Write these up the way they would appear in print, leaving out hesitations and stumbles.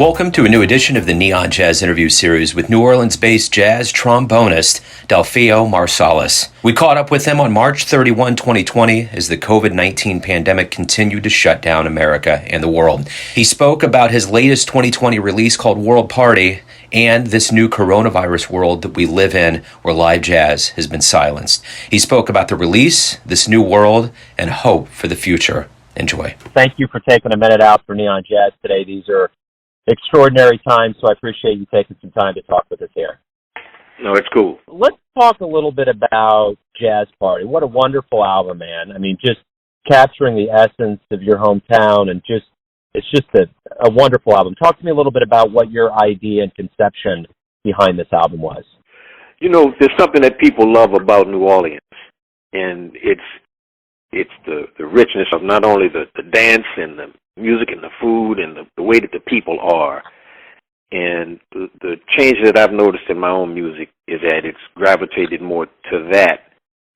Welcome to a new edition of the Neon Jazz Interview Series with New Orleans-based jazz trombonist Delfeayo Marsalis. We caught up with him on March 31, 2020, as the COVID-19 pandemic continued to shut down America and the world. He spoke about his latest 2020 release called World Party and this new coronavirus world that we live in where live jazz has been silenced. He spoke about the release, this new world, and hope for the future. Enjoy. Thank you for taking a minute out for Neon Jazz today. These are extraordinary times, so I appreciate you taking some time to talk with us here. No, it's cool. Let's talk a little bit about Jazz Party. What a wonderful album, man. I mean, just capturing the essence of your hometown, and it's just a wonderful album. Talk to me a little bit about what your idea and conception behind this album was. You know, there's something that people love about New Orleans, and it's the richness of not only the dance and the music and the food and the way that the people are. And the change that I've noticed in my own music is that it's gravitated more to that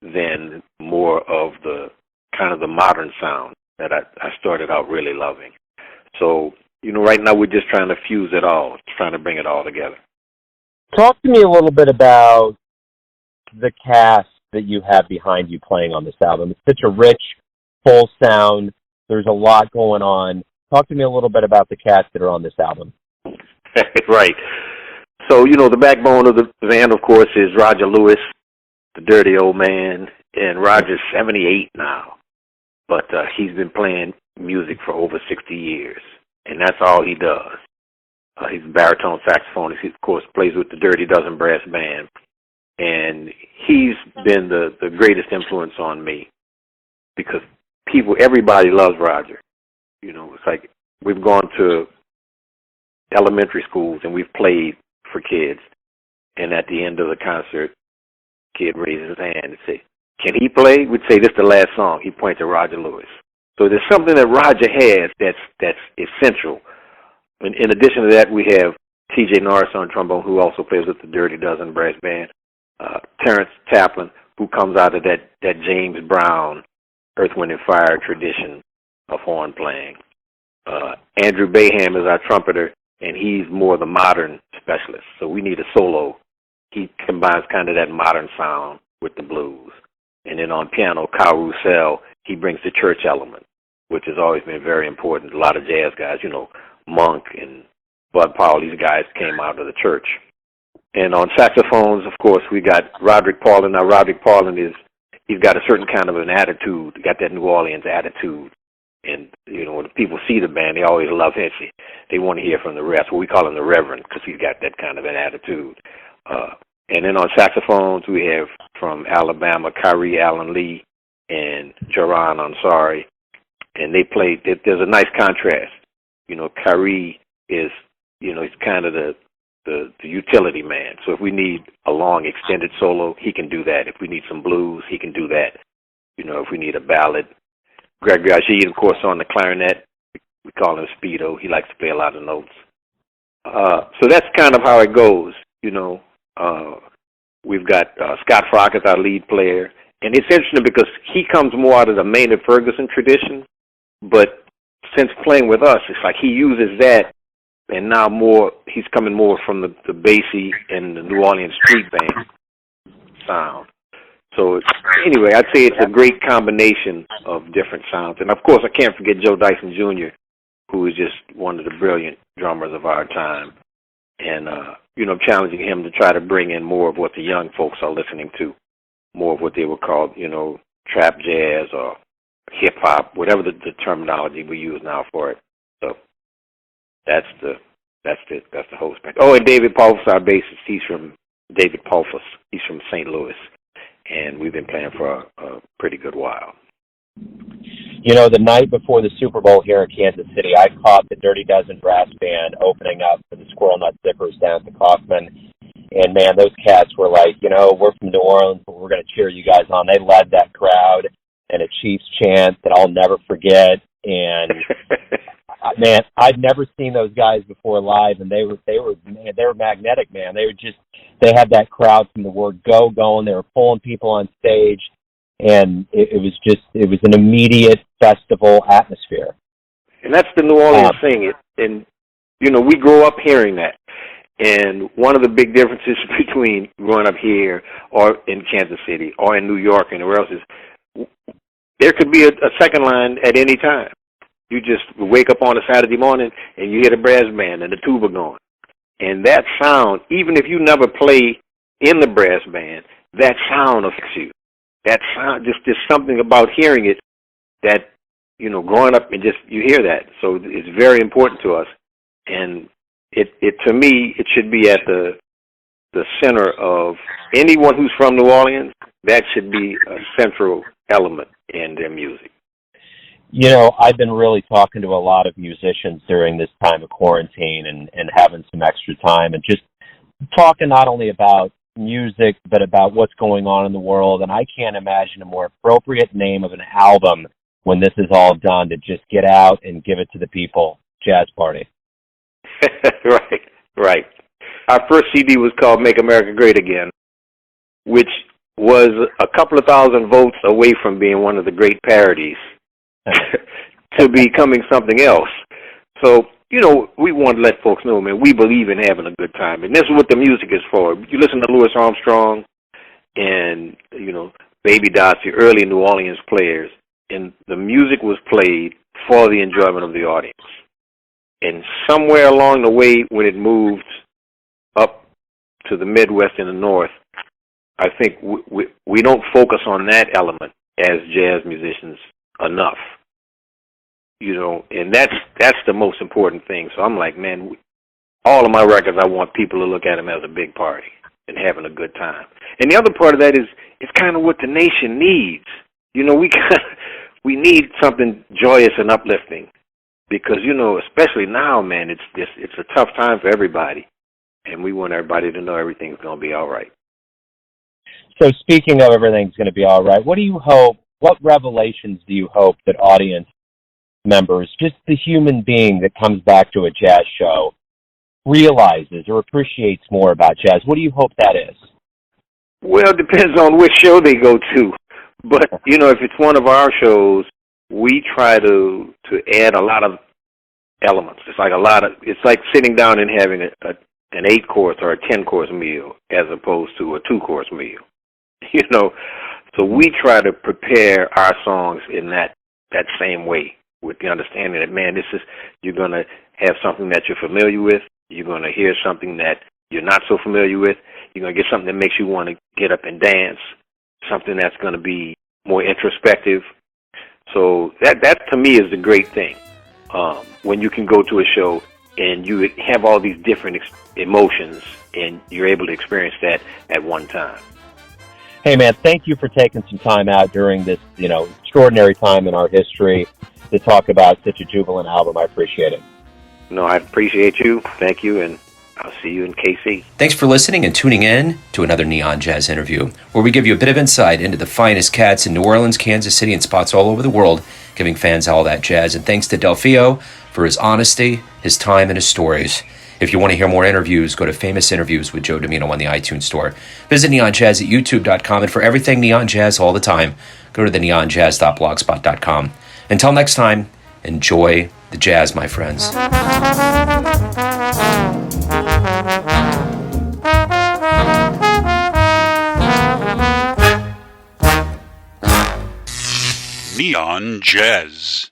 than more of the kind of the modern sound that I started out really loving. So, you know, right now we're just trying to fuse it all, trying to bring it all together. Talk to me a little bit about the cast that you have behind you playing on this album. It's such a rich, full sound. There's a lot going on. Talk to me a little bit about the cast that are on this album. Right. So, you know, the backbone of the band, of course, is Roger Lewis, the dirty old man, and Roger's 78 now. But he's been playing music for over 60 years, and that's all he does. He's a baritone saxophonist. He, of course, plays with the Dirty Dozen Brass Band, and he's been the greatest influence on me because everybody loves Roger. You know, it's like we've gone to elementary schools and we've played for kids, and at the end of the concert, kid raises his hand and say, "Can he play?" We'd say, "This is the last song." He points to Roger Lewis. So there's something that Roger has that's essential. And in addition to that, we have T.J. Norris on trombone, who also plays with the Dirty Dozen Brass Band. Terrence Taplin, who comes out of that James Brown Earth, Wind, and Fire tradition of horn playing. Andrew Baham is our trumpeter, and he's more the modern specialist. So we need a solo. He combines kind of that modern sound with the blues. And then on piano, Kyle Roussel, he brings the church element, which has always been very important. A lot of jazz guys, you know, Monk and Bud Powell, these guys came out of the church. And on saxophones, of course, we got Roderick Paulin. Now, Roderick Paulin he's got a certain kind of an attitude, got that New Orleans attitude. And, you know, when people see the band, they always love him. They want to hear from the rest. Well, we call him the Reverend because he's got that kind of an attitude. And then on saxophones, we have from Alabama, Kyrie Allen Lee and Jaron Ansari. And they play, there's a nice contrast. You know, Kyrie is, you know, he's kind of the utility man. So if we need a long extended solo, he can do that. If we need some blues, he can do that. You know, if we need a ballad. Gregory Ajit, of course, on the clarinet. We call him Speedo. He likes to play a lot of notes. So that's kind of how it goes. You know, we've got Scott Frock as our lead player. And it's interesting because he comes more out of the Maynard Ferguson tradition. But since playing with us, it's like he uses that. And now he's coming more from the Basie and the New Orleans street band sound. So anyway, I'd say it's a great combination of different sounds. And of course, I can't forget Joe Dyson Jr., who is just one of the brilliant drummers of our time. And, you know, challenging him to try to bring in more of what the young folks are listening to, more of what they would call, you know, trap jazz or hip hop, whatever the terminology we use now for it. So that's the whole spectrum. Oh, and David Paulfus, our bassist, he's from St. Louis, and we've been playing for a pretty good while. You know, the night before the Super Bowl here in Kansas City, I caught the Dirty Dozen Brass Band opening up for the Squirrel Nut Zippers down at the Kaufman. And, man, those cats were like, you know, we're from New Orleans, but we're going to cheer you guys on. They led that crowd in a Chiefs chant that I'll never forget. And, man, I'd never seen those guys before live, and they were magnetic, man. They had that crowd from the word go going. They were pulling people on stage. And it was an immediate festival atmosphere. And that's the New Orleans thing. And we grow up hearing that. And one of the big differences between growing up here or in Kansas City or in New York and anywhere else is there could be a second line at any time. You just wake up on a Saturday morning and you hear the brass band and the tuba going. And that sound, even if you never play in the brass band, that sound affects you. That sound, just something about hearing it that, growing up and just, you hear that. So it's very important to us. And it to me, it should be at the center of anyone who's from New Orleans. That should be a central element in their music. I've been really talking to a lot of musicians during this time of quarantine and having some extra time and just talking not only about music, but about what's going on in the world. And I can't imagine a more appropriate name of an album when this is all done to just get out and give it to the people. Jazz Party. Right. Our first CD was called Make America Great Again, which was a couple of thousand votes away from being one of the great parodies to becoming something else. So, we want to let folks know, man, we believe in having a good time. And this is what the music is for. You listen to Louis Armstrong and, Baby Dots, the early New Orleans players, and the music was played for the enjoyment of the audience. And somewhere along the way, when it moved up to the Midwest and the North, I think we don't focus on that element as jazz musicians enough. And that's the most important thing. So I'm like, man, all of my records, I want people to look at them as a big party and having a good time. And the other part of that is it's kind of what the nation needs. We need something joyous and uplifting because, especially now, man, it's a tough time for everybody. And we want everybody to know everything's going to be all right. So speaking of everything's going to be all right, what revelations do you hope that audience members, just the human being that comes back to a jazz show, realizes or appreciates more about jazz? What do you hope that is? Well, it depends on which show they go to. But, if it's one of our shows, we try to add a lot of elements. It's like sitting down and having an 8-course or a 10-course meal as opposed to a 2-course meal. So we try to prepare our songs in that same way with the understanding that, man, you're going to have something that you're familiar with. You're going to hear something that you're not so familiar with. You're going to get something that makes you want to get up and dance, something that's going to be more introspective. So that to me is the great thing. When you can go to a show and you have all these different emotions and you're able to experience that at one time. Hey, man, thank you for taking some time out during this, extraordinary time in our history to talk about such a jubilant album. I appreciate it. No, I appreciate you. Thank you, and I'll see you in KC. Thanks for listening and tuning in to another Neon Jazz interview, where we give you a bit of insight into the finest cats in New Orleans, Kansas City, and spots all over the world, giving fans all that jazz. And thanks to Delfeayo for his honesty, his time, and his stories. If you want to hear more interviews, go to Famous Interviews with Joe Domino on the iTunes Store. Visit neonjazz at youtube.com, and for everything Neon Jazz all the time, go to the neonjazz.blogspot.com. Until next time, enjoy the jazz, my friends. Neon Jazz.